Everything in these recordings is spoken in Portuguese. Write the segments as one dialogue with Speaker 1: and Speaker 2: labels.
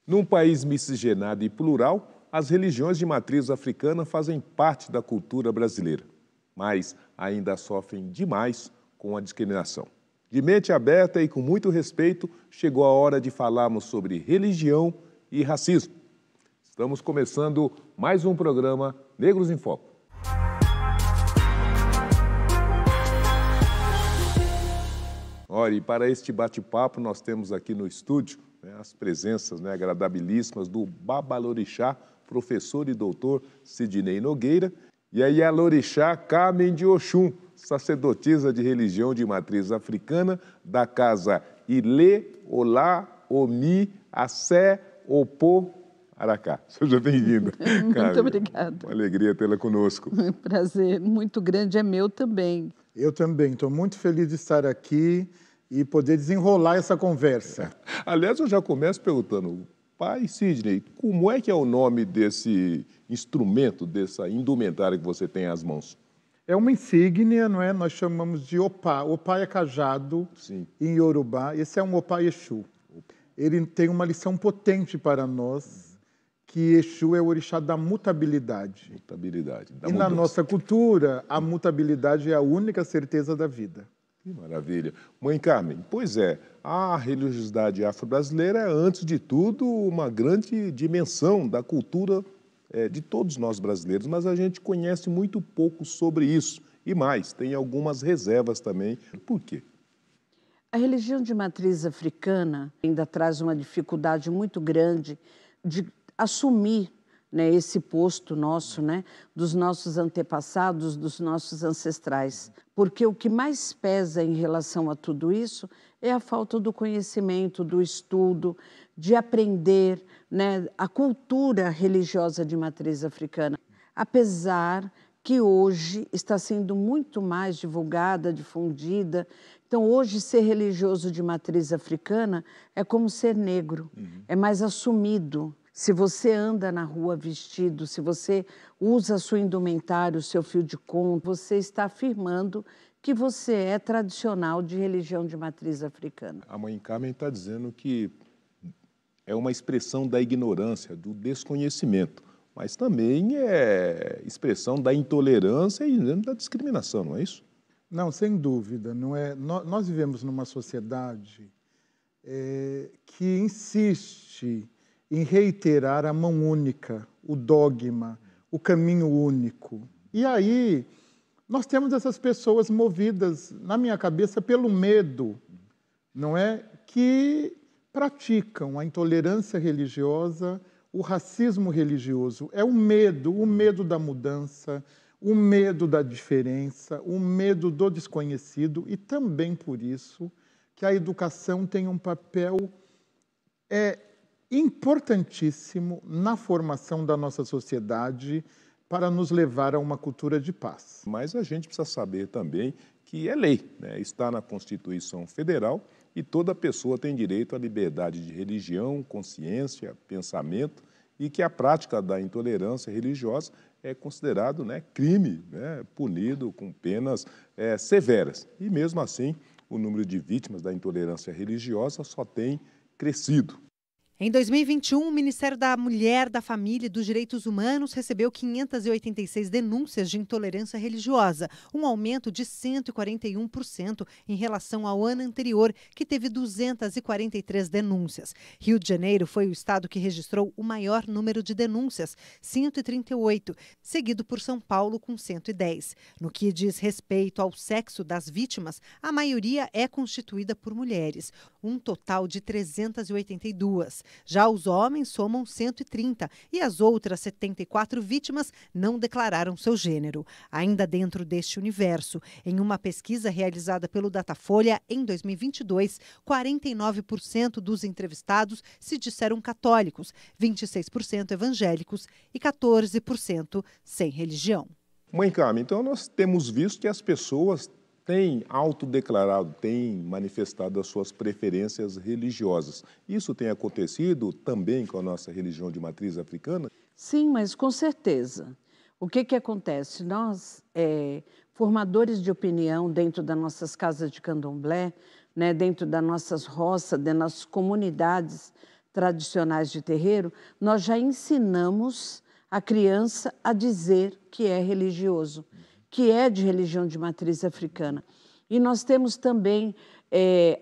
Speaker 1: Num país miscigenado e plural, as religiões de matriz africana fazem parte da cultura brasileira, mas ainda sofrem demais com a discriminação. De mente aberta e com muito respeito, chegou a hora de falarmos sobre religião e racismo. Estamos começando mais um programa Negros em Foco. Olha, e para este bate-papo nós temos aqui no estúdio as presenças agradabilíssimas do Babalorixá, professor e doutor Sidney Nogueira, e a Yalorixá Carmen de Oxum, sacerdotisa de religião de matriz africana da casa Ilê, Olá, Omi, Assé, Opô, Aracá. Seja bem-vinda.
Speaker 2: Muito obrigada.
Speaker 1: Uma alegria tê-la conosco.
Speaker 2: Um prazer muito grande é meu também.
Speaker 3: Eu também, estou muito feliz de estar aqui e poder desenrolar essa conversa.
Speaker 1: Aliás, eu já começo perguntando, pai Sidney, como é que é o nome desse instrumento, dessa indumentária que você tem às mãos?
Speaker 3: É uma insígnia, não é? Nós chamamos de opá. Opá é cajado.
Speaker 1: Sim.
Speaker 3: Em Yorubá. Esse é um opá Exu. Ele tem uma lição potente para nós, que Exu é o orixá da mutabilidade.
Speaker 1: Mutabilidade. Da
Speaker 3: e
Speaker 1: mudança.
Speaker 3: Na nossa cultura, a mutabilidade é a única certeza da vida.
Speaker 1: Que maravilha. Mãe Carmen, pois é, a religiosidade afro-brasileira é, antes de tudo, uma grande dimensão da cultura de todos nós brasileiros, mas a gente conhece muito pouco sobre isso. E mais, tem algumas reservas também. Por quê?
Speaker 2: A religião de matriz africana ainda traz uma dificuldade muito grande de assumir esse posto nosso, dos nossos antepassados, dos nossos ancestrais. Porque o que mais pesa em relação a tudo isso é a falta do conhecimento, do estudo, de aprender a cultura religiosa de matriz africana. Apesar que hoje está sendo muito mais divulgada, difundida. Então, hoje, ser religioso de matriz africana é como ser negro, é mais assumido. Se você anda na rua vestido, se você usa a sua indumentária, o seu fio de conto, você está afirmando que você é tradicional de religião de matriz africana.
Speaker 1: A mãe Carmen está dizendo que é uma expressão da ignorância, do desconhecimento, mas também é expressão da intolerância e da discriminação, não é isso?
Speaker 3: Não, sem dúvida. Não é. Nós vivemos numa sociedade que insiste em reiterar a mão única, o dogma, o caminho único. E aí, nós temos essas pessoas movidas, na minha cabeça, pelo medo, não é? Que praticam a intolerância religiosa, o racismo religioso. É o medo da mudança, o medo da diferença, o medo do desconhecido, e também por isso que a educação tem um papel importantíssimo na formação da nossa sociedade para nos levar a uma cultura de paz.
Speaker 1: Mas a gente precisa saber também que é lei, está na Constituição Federal e toda pessoa tem direito à liberdade de religião, consciência, pensamento e que a prática da intolerância religiosa é considerado crime, punido com penas severas. E mesmo assim, o número de vítimas da intolerância religiosa só tem crescido.
Speaker 4: Em 2021, o Ministério da Mulher, da Família e dos Direitos Humanos recebeu 586 denúncias de intolerância religiosa, um aumento de 141% em relação ao ano anterior, que teve 243 denúncias. Rio de Janeiro foi o estado que registrou o maior número de denúncias, 138, seguido por São Paulo, com 110. No que diz respeito ao sexo das vítimas, a maioria é constituída por mulheres, um total de 382. Já os homens somam 130 e as outras 74 vítimas não declararam seu gênero. Ainda dentro deste universo, em uma pesquisa realizada pelo Datafolha em 2022, 49% dos entrevistados se disseram católicos, 26% evangélicos e 14% sem religião.
Speaker 1: Mãe Carmen, então nós temos visto que as pessoas têm autodeclarado, têm manifestado as suas preferências religiosas. Isso tem acontecido também com a nossa religião de matriz africana?
Speaker 2: Sim, mas com certeza. O que acontece? Nós, formadores de opinião dentro das nossas casas de candomblé, dentro das nossas roças, das nossas comunidades tradicionais de terreiro, nós já ensinamos a criança a dizer que é religioso, que é de religião de matriz africana. E nós temos também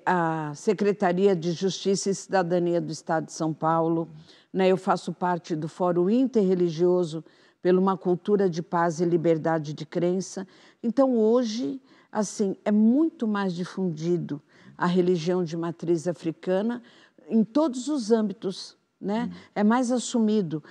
Speaker 2: a Secretaria de Justiça e Cidadania do Estado de São Paulo, né? Eu faço parte do Fórum Interreligioso pela uma cultura de paz e liberdade de crença. Então, hoje, assim, é muito mais difundido a religião de matriz africana em todos os âmbitos, né? É mais assumido.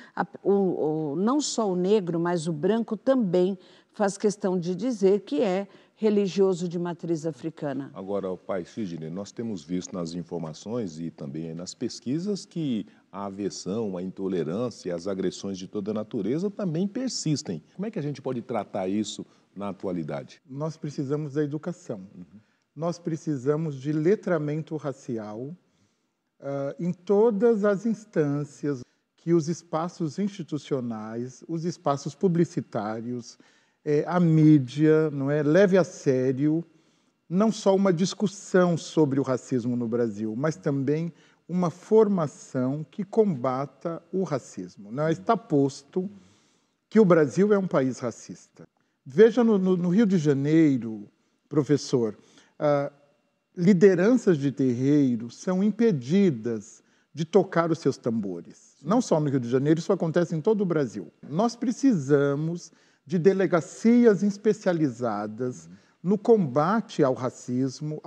Speaker 2: Não só o negro, mas o branco também faz questão de dizer que é religioso de matriz africana.
Speaker 1: Agora, pai Sidney, nós temos visto nas informações e também nas pesquisas que a aversão, a intolerância e as agressões de toda a natureza também persistem. Como é que a gente pode tratar isso na atualidade?
Speaker 3: Nós precisamos da educação. Nós precisamos de letramento racial em todas as instâncias, que os espaços institucionais, os espaços publicitários, a mídia, não é, leve a sério não só uma discussão sobre o racismo no Brasil, mas também uma formação que combata o racismo. Não é? Está posto que o Brasil é um país racista. Veja no Rio de Janeiro, professor, lideranças de terreiro são impedidas de tocar os seus tambores. Não só no Rio de Janeiro, isso acontece em todo o Brasil. Nós precisamos de delegacias especializadas no combate ao racismo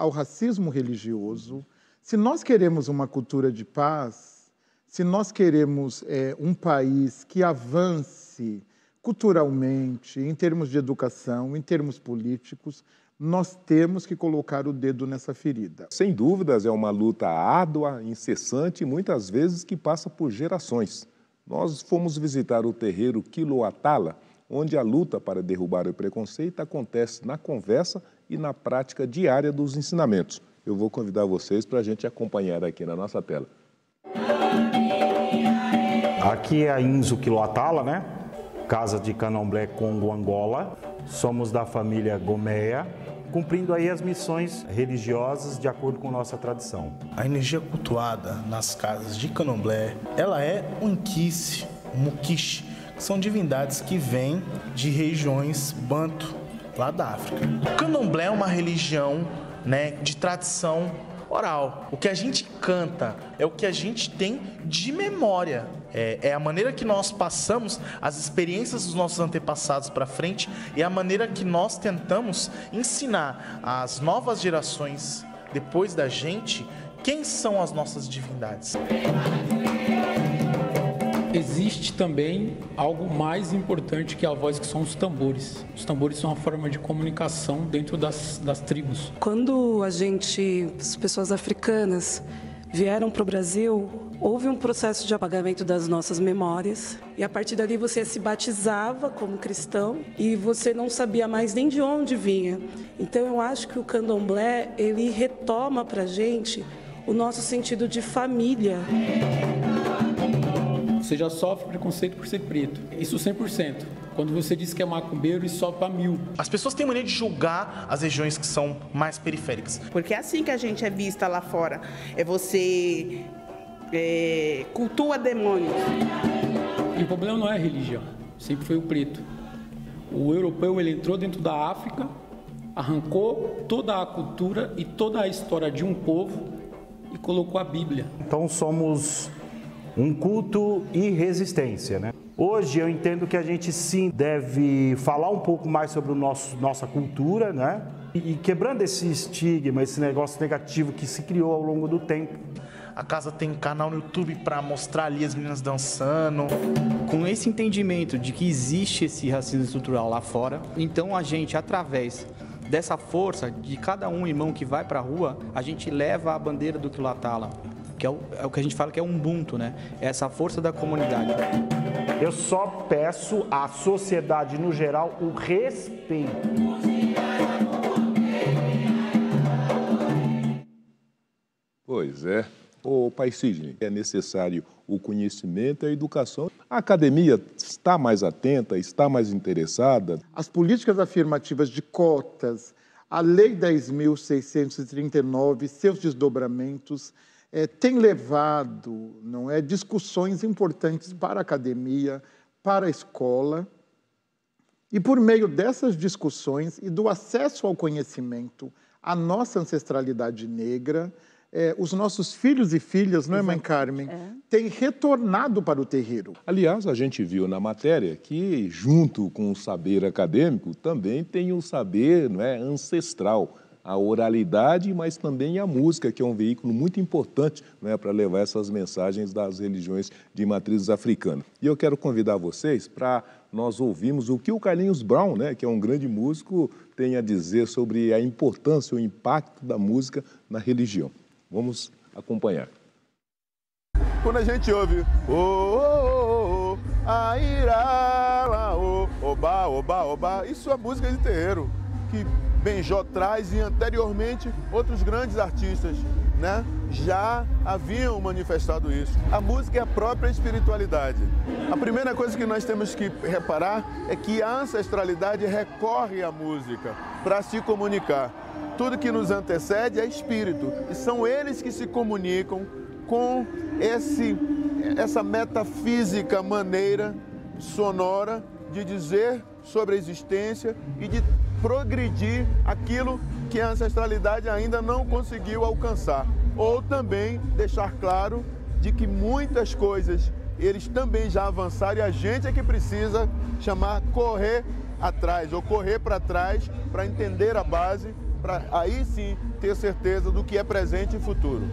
Speaker 3: religioso. Se nós queremos uma cultura de paz, se nós queremos um país que avance culturalmente, em termos de educação, em termos políticos, nós temos que colocar o dedo nessa ferida.
Speaker 1: Sem dúvidas, é uma luta árdua, incessante e muitas vezes que passa por gerações. Nós fomos visitar o terreiro Quiloatala, onde a luta para derrubar o preconceito acontece na conversa e na prática diária dos ensinamentos. Eu vou convidar vocês para a gente acompanhar aqui na nossa tela.
Speaker 5: Aqui é a Inzo Quiloatala, né? Casa de Candomblé Congo Angola. Somos da família Gomeia, cumprindo aí as missões religiosas de acordo com nossa tradição.
Speaker 6: A energia cultuada nas casas de Candomblé, ela é um Nkice, um Mukixe, que são divindades que vêm de regiões banto, lá da África. O Candomblé é uma religião, né, de tradição oral. O que a gente canta é o que a gente tem de memória. É a maneira que nós passamos as experiências dos nossos antepassados para frente e a maneira que nós tentamos ensinar às novas gerações, depois da gente, quem são as nossas divindades.
Speaker 7: Existe também algo mais importante que a voz, que são os tambores. Os tambores são uma forma de comunicação dentro das tribos.
Speaker 8: Quando as pessoas africanas vieram para o Brasil, houve um processo de apagamento das nossas memórias e a partir dali você se batizava como cristão e você não sabia mais nem de onde vinha. Então eu acho que o candomblé, ele retoma para a gente o nosso sentido de família.
Speaker 7: Você já sofre preconceito por ser preto, isso 100%. Quando você diz que é macumbeiro, isso sobe para 1000.
Speaker 6: As pessoas têm mania de julgar as regiões que são mais periféricas.
Speaker 9: Porque é assim que a gente é vista lá fora. Você cultua demônios.
Speaker 7: E o problema não é a religião, sempre foi o preto. O europeu, ele entrou dentro da África, arrancou toda a cultura e toda a história de um povo e colocou a Bíblia.
Speaker 5: Então somos um culto e resistência, né? Hoje eu entendo que a gente sim deve falar um pouco mais sobre nossa cultura, né? E quebrando esse estigma, esse negócio negativo que se criou ao longo do tempo.
Speaker 6: A casa tem canal no YouTube para mostrar ali as meninas dançando.
Speaker 10: Com esse entendimento de que existe esse racismo estrutural lá fora, então a gente, através dessa força de cada irmão que vai para a rua, a gente leva a bandeira do Quiloatala, que é o que a gente fala que é um Ubuntu, né? É essa força da comunidade.
Speaker 5: Eu só peço à sociedade no geral o respeito.
Speaker 1: Pois é. Ô, pai Sidney, é necessário o conhecimento e a educação. A academia está mais atenta, está mais interessada?
Speaker 3: As políticas afirmativas de cotas, a Lei 10.639, seus desdobramentos, tem levado, não é, discussões importantes para a academia, para a escola. E por meio dessas discussões e do acesso ao conhecimento, à nossa ancestralidade negra, os nossos filhos e filhas, não é, mãe Carmen, têm retornado para o terreiro.
Speaker 1: Aliás, a gente viu na matéria que, junto com o saber acadêmico, também tem o saber, não é, ancestral, a oralidade, mas também a música, que é um veículo muito importante, né, para levar essas mensagens das religiões de matrizes africanas. E eu quero convidar vocês para nós ouvirmos o que o Carlinhos Brown, né, que é um grande músico, tem a dizer sobre a importância, o impacto da música na religião. Vamos acompanhar.
Speaker 11: Quando a gente ouve oba, oba, oba, isso é música de terreiro, que Benjó traz, e anteriormente outros grandes artistas, né, já haviam manifestado isso. A música é a própria espiritualidade. A primeira coisa que nós temos que reparar é que a ancestralidade recorre à música para se comunicar. Tudo que nos antecede é espírito, e são eles que se comunicam com essa metafísica maneira sonora de dizer sobre a existência e de progredir aquilo que a ancestralidade ainda não conseguiu alcançar. Ou também deixar claro de que muitas coisas eles também já avançaram, e a gente é que precisa correr atrás ou correr para trás para entender a base, para aí sim ter certeza do que é presente e futuro.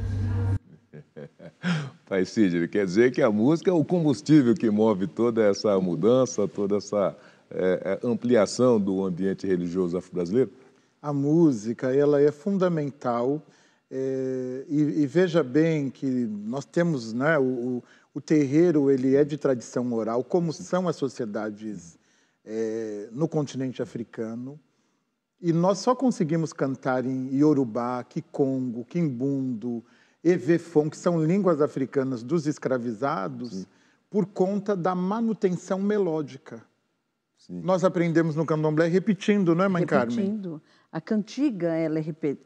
Speaker 1: Pai Sidney, quer dizer que a música é o combustível que move toda essa mudança, toda essa ampliação do ambiente religioso afro-brasileiro?
Speaker 3: A música, ela é fundamental, e veja bem que nós temos, né, o terreiro, ele é de tradição oral, como são as sociedades no continente africano, e nós só conseguimos cantar em Yorubá, Kikongo, Kimbundo, Evefon, que são línguas africanas dos escravizados, por conta da manutenção melódica. Sim. Nós aprendemos no candomblé repetindo, não é, mãe Carmen?
Speaker 2: Repetindo. A cantiga,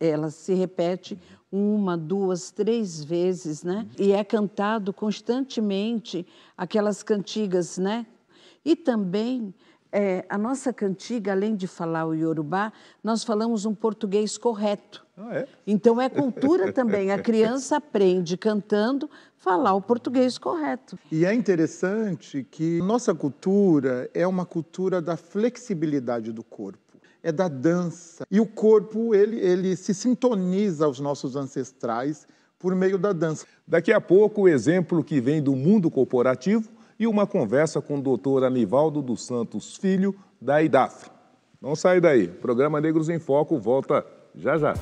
Speaker 2: ela se repete 1, 2, 3 vezes, né? E é cantado constantemente aquelas cantigas, né? E também, a nossa cantiga, além de falar o Yorubá, nós falamos um português correto. Então, é cultura também. A criança aprende cantando falar o português correto.
Speaker 3: E é interessante que nossa cultura é uma cultura da flexibilidade do corpo, é da dança. E o corpo, ele se sintoniza aos nossos ancestrais por meio da dança.
Speaker 1: Daqui a pouco, o exemplo que vem do mundo corporativo e uma conversa com o doutor Anivaldo dos Santos Filho, da IDAFRE. Não sai daí. O programa Negros em Foco volta já já.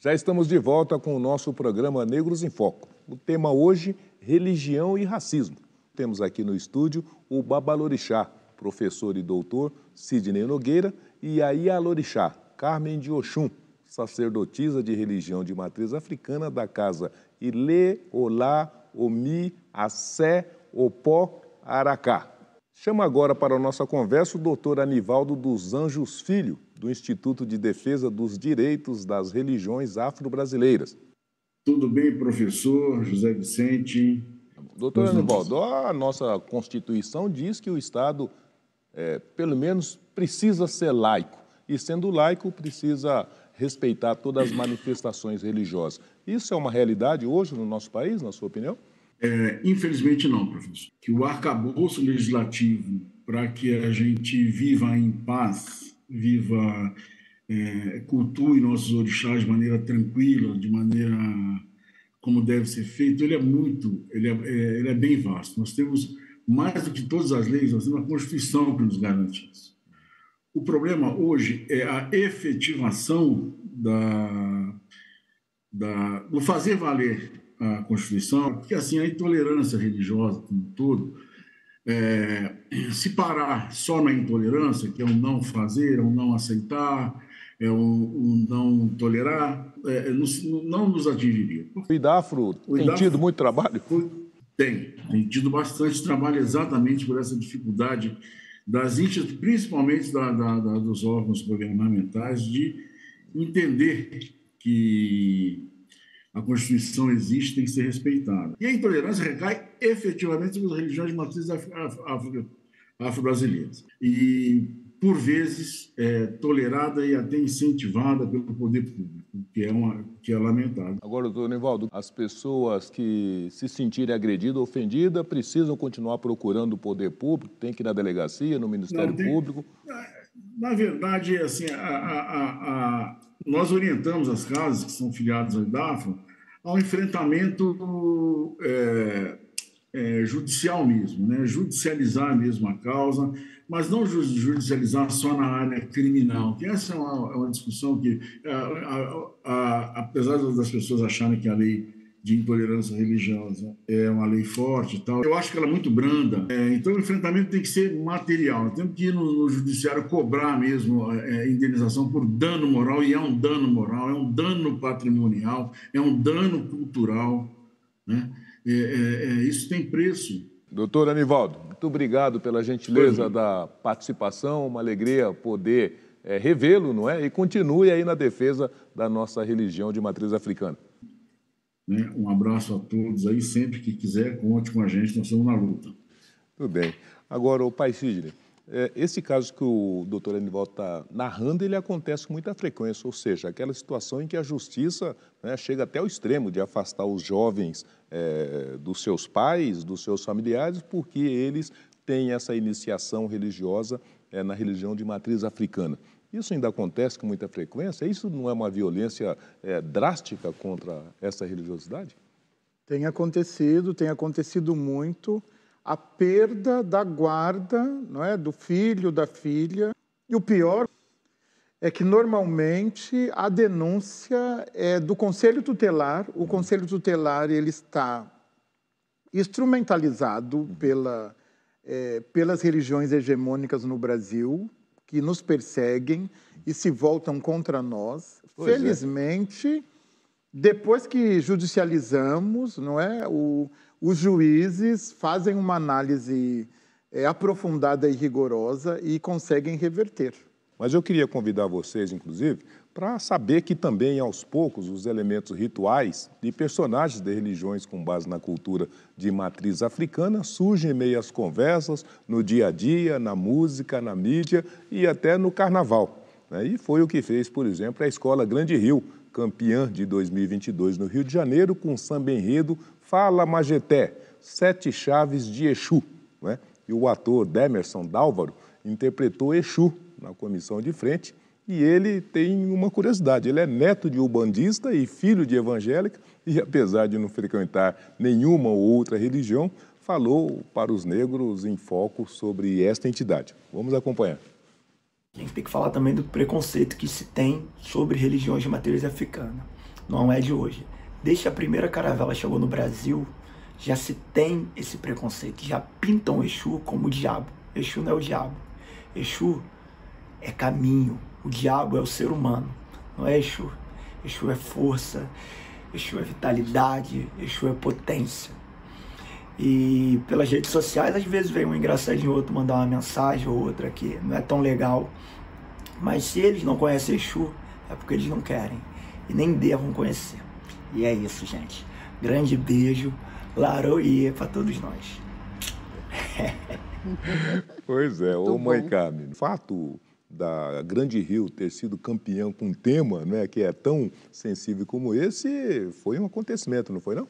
Speaker 1: Já estamos de volta com o nosso programa Negros em Foco. O tema hoje, religião e racismo. Temos aqui no estúdio o Babalorixá, professor e doutor Sidney Nogueira, e a Ialorixá, Carmen de Oxum, sacerdotisa de religião de matriz africana da casa Ile, Olá, Omi, Assé, Opó, Aracá. Chamo agora para a nossa conversa o doutor Anivaldo dos Anjos Filho, do Instituto de Defesa dos Direitos das Religiões Afro-Brasileiras.
Speaker 12: Tudo bem, professor José Vicente?
Speaker 1: Doutor Anivaldo, a nossa Constituição diz que o Estado, pelo menos, precisa ser laico. E, sendo laico, precisa respeitar todas as manifestações religiosas. Isso é uma realidade hoje no nosso país, na sua opinião?
Speaker 12: Infelizmente não, professor. Que o arcabouço legislativo para que a gente viva em paz, cultue nossos orixás de maneira tranquila, de maneira como deve ser feito, ele é bem vasto. Nós temos, mais do que todas as leis, nós temos a Constituição que nos garante isso. O problema hoje é a efetivação do fazer valer a Constituição, porque assim a intolerância religiosa como um todo, se parar só na intolerância, que é o não fazer, é o não aceitar, é o não tolerar, não nos atingiria.
Speaker 1: O IDAFRO tem tido muito trabalho?
Speaker 12: Tem tido bastante trabalho exatamente por essa dificuldade principalmente dos órgãos governamentais, de entender que a Constituição existe, tem que ser respeitada. E a intolerância recai efetivamente sobre as religiões de matriz afro-brasileiras. E, por vezes, tolerada e até incentivada pelo poder público, que é lamentável.
Speaker 1: Agora, doutor Nivaldo, as pessoas que se sentirem agredidas, ofendidas, precisam continuar procurando o poder público, tem que ir na delegacia, no Ministério Público?
Speaker 12: Na verdade, assim, nós orientamos as casas que são filiadas ao IDAFRA ao enfrentamento judicial mesmo, né? Judicializar mesmo a causa, mas não judicializar só na área criminal, que essa é uma discussão que, apesar das pessoas acharem que a lei de intolerância religiosa é uma lei forte e tal, eu acho que ela é muito branda. Então, o enfrentamento tem que ser material. Nós temos que ir no judiciário cobrar mesmo indenização por dano moral, e é um dano moral, é um dano patrimonial, é um dano cultural, né? Isso tem preço.
Speaker 1: Doutor Anivaldo, muito obrigado pela gentileza da participação, uma alegria poder revê-lo, não é? E continue aí na defesa da nossa religião de matriz africana.
Speaker 12: Um abraço a todos aí, sempre que quiser, conte com a gente, nós estamos na luta.
Speaker 1: Tudo bem. Agora, o pai Sidney, esse caso que o doutor Anivaldo está narrando, ele acontece com muita frequência, ou seja, aquela situação em que a justiça, né, chega até o extremo de afastar os jovens dos seus pais, dos seus familiares, porque eles têm essa iniciação religiosa na religião de matriz africana. Isso ainda acontece com muita frequência? Isso não é uma violência drástica contra essa religiosidade?
Speaker 3: Tem acontecido muito a perda da guarda, não é, do filho, da filha. E o pior é que, normalmente, a denúncia é do Conselho Tutelar. O Conselho Tutelar ele está instrumentalizado pelas religiões hegemônicas no Brasil, que nos perseguem e se voltam contra nós. Felizmente, depois que judicializamos, não é, os juízes fazem uma análise aprofundada e rigorosa e conseguem reverter.
Speaker 1: Mas eu queria convidar vocês, inclusive, para saber que também, aos poucos, os elementos rituais de personagens de religiões com base na cultura de matriz africana surgem em meio às conversas, no dia a dia, na música, na mídia e até no carnaval, né? E foi o que fez, por exemplo, a Escola Grande Rio, campeã de 2022 no Rio de Janeiro, com samba enredo Fala Majeté, 7 chaves de Exu, né? E o ator Demerson Dálvaro interpretou Exu na comissão de frente. E ele tem uma curiosidade, ele é neto de umbandista e filho de evangélica, e apesar de não frequentar nenhuma ou outra religião, falou para os negros em foco sobre esta entidade. Vamos acompanhar.
Speaker 13: A gente tem que falar também do preconceito que se tem sobre religiões de matriz africana. Não é de hoje. Desde que a primeira caravela chegou no Brasil, já se tem esse preconceito, já pintam Exu como o diabo. Exu não é o diabo. Exu é caminho. O diabo é o ser humano, não é Exu. Exu é força, Exu é vitalidade, Exu é potência. E pelas redes sociais, às vezes vem um engraçadinho outro mandar uma mensagem ou outra que não é tão legal. Mas se eles não conhecem Exu, é porque eles não querem e nem devam conhecer. E é isso, gente. Grande beijo, laroie para todos nós.
Speaker 1: Pois é, ô mãe Carmen, fato da Grande Rio ter sido campeão com um tema, né, que é tão sensível como esse, foi um acontecimento, não foi não?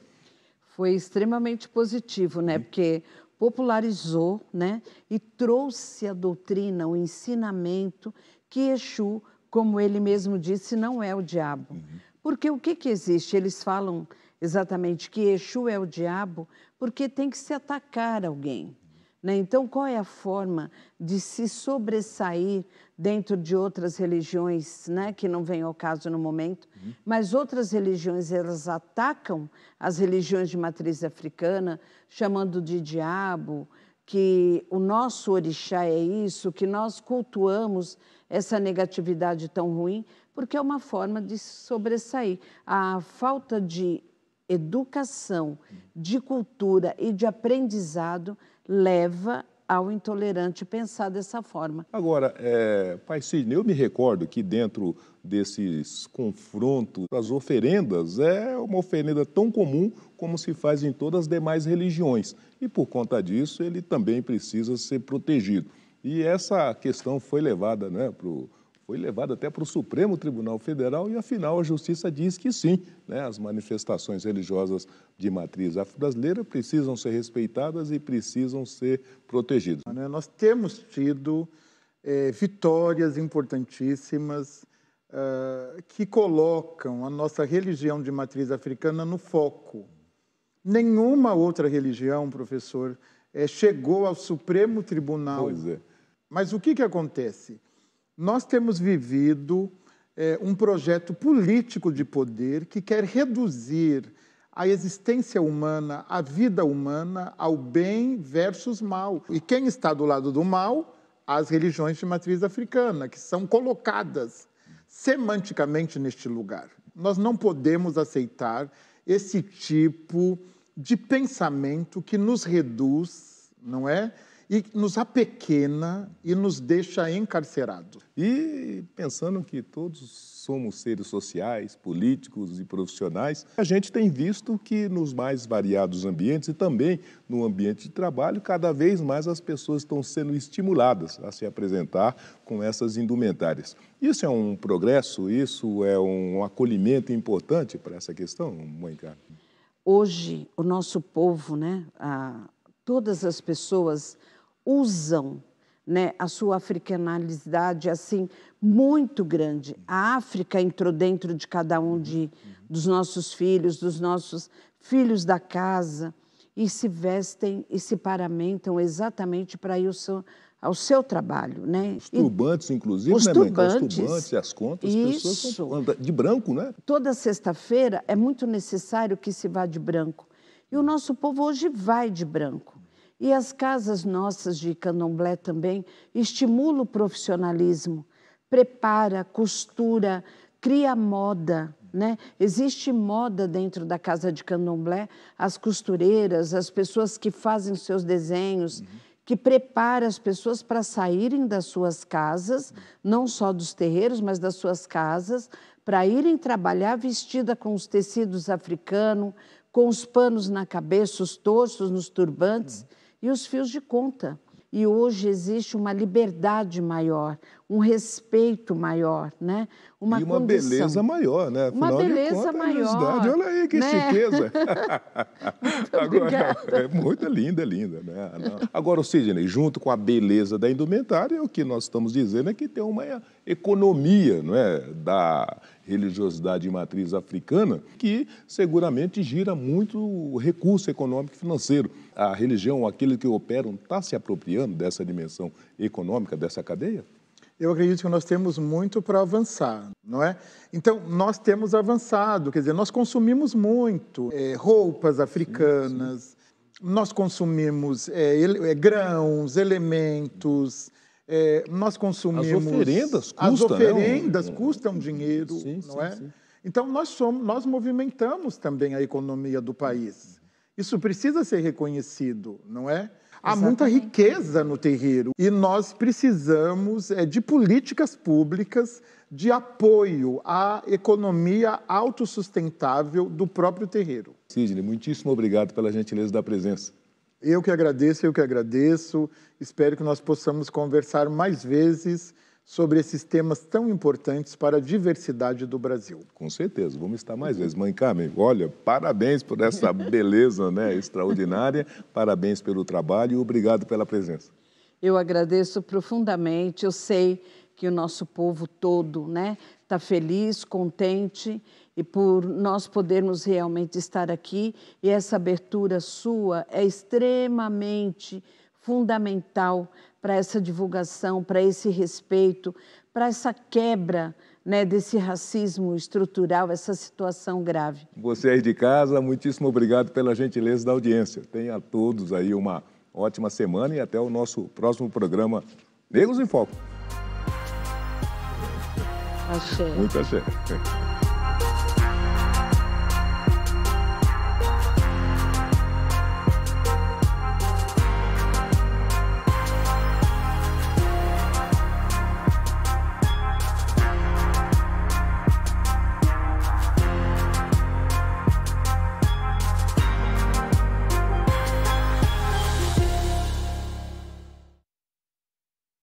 Speaker 2: Foi extremamente positivo, né, porque popularizou, né, e trouxe a doutrina, o ensinamento que Exu, como ele mesmo disse, não é o diabo. Porque o que existe? Eles falam exatamente que Exu é o diabo porque tem que se atacar alguém. Né? Então, qual é a forma de se sobressair dentro de outras religiões, né, que não vem ao caso no momento, mas outras religiões, elas atacam as religiões de matriz africana, chamando de diabo, que o nosso orixá é isso, que nós cultuamos essa negatividade tão ruim, porque é uma forma de se sobressair. A falta de educação, de cultura e de aprendizado leva ao intolerante pensar dessa forma.
Speaker 1: Agora, Pai Sidney, eu me recordo que dentro desses confrontos, as oferendas é uma oferenda tão comum como se faz em todas as demais religiões. E por conta disso, ele também precisa ser protegido. E essa questão foi levada, né, até para o Supremo Tribunal Federal e, afinal, a Justiça diz que sim, né, as manifestações religiosas de matriz afro-brasileira precisam ser respeitadas e precisam ser protegidas.
Speaker 3: Nós temos tido vitórias importantíssimas que colocam a nossa religião de matriz africana no foco. Nenhuma outra religião, professor, chegou ao Supremo Tribunal.
Speaker 1: Pois é.
Speaker 3: Mas o que acontece? Nós temos vivido um projeto político de poder que quer reduzir a existência humana, a vida humana, ao bem versus mal. E quem está do lado do mal? As religiões de matriz africana, que são colocadas semanticamente neste lugar. Nós não podemos aceitar esse tipo de pensamento que nos reduz, não é? E nos apequena e nos deixa encarcerados.
Speaker 1: E pensando que todos somos seres sociais, políticos e profissionais, a gente tem visto que nos mais variados ambientes e também no ambiente de trabalho, cada vez mais as pessoas estão sendo estimuladas a se apresentar com essas indumentárias. Isso é um progresso? Isso é um acolhimento importante para essa questão, mãe Carmen?
Speaker 2: Hoje, o nosso povo, né, todas as pessoas usam, né, a sua africanalidade assim muito grande. A África entrou dentro de cada um dos nossos filhos da casa, e se vestem e se paramentam exatamente para ir ao seu trabalho, né?
Speaker 1: Os turbantes, inclusive,
Speaker 2: os
Speaker 1: né,
Speaker 2: turbantes,
Speaker 1: os turbantes e as contas,
Speaker 2: isso.
Speaker 1: As pessoas são de branco, né?
Speaker 2: Toda sexta-feira é muito necessário que se vá de branco. E o nosso povo hoje vai de branco. E as casas nossas de candomblé também estimulam o profissionalismo, prepara, costura, cria moda, né? Existe moda dentro da casa de candomblé, as costureiras, as pessoas que fazem seus desenhos, que preparam as pessoas para saírem das suas casas, não só dos terreiros, mas das suas casas, para irem trabalhar vestida com os tecidos africanos, com os panos na cabeça, os torsos nos turbantes, e os fios de conta. E hoje existe uma liberdade maior, um respeito maior, né?
Speaker 1: E uma condição. Beleza maior, né? Afinal
Speaker 2: uma beleza de contas, maior.
Speaker 1: Olha aí que
Speaker 2: né?
Speaker 1: chiqueza. Agora, é muito linda, né? Agora, Sidney, junto com a beleza da indumentária, o que nós estamos dizendo é que tem uma economia, não é, da religiosidade de matriz africana, que seguramente gira muito recurso econômico e financeiro. A religião, aqueles que operam, está se apropriando dessa dimensão econômica, dessa cadeia?
Speaker 3: Eu acredito que nós temos muito para avançar, não é? Então, nós temos avançado, quer dizer, nós consumimos muito roupas africanas, sim. Nós consumimos grãos, elementos, nós consumimos...
Speaker 1: As oferendas
Speaker 3: custam dinheiro, sim, não é? Sim. Então, nós movimentamos também a economia do país. Isso precisa ser reconhecido, não é? Há muita riqueza no terreiro e nós precisamos de políticas públicas de apoio à economia autossustentável do próprio terreiro.
Speaker 1: Sidney, muitíssimo obrigado pela gentileza da presença.
Speaker 3: Eu que agradeço. Espero que nós possamos conversar mais vezes sobre esses temas tão importantes para a diversidade do Brasil.
Speaker 1: Com certeza, vamos estar mais vezes. Mãe Carmen, olha, parabéns por essa beleza, né, extraordinária, parabéns pelo trabalho e obrigado pela presença.
Speaker 2: Eu agradeço profundamente, eu sei que o nosso povo todo, né, está feliz, contente, e por nós podermos realmente estar aqui, e essa abertura sua é extremamente fundamental para essa divulgação, para esse respeito, para essa quebra, né, desse racismo estrutural, essa situação grave.
Speaker 1: Você aí de casa, muitíssimo obrigado pela gentileza da audiência. Tenha a todos aí uma ótima semana e até o nosso próximo programa Negros em Foco.
Speaker 2: Axé.
Speaker 1: Muito axé.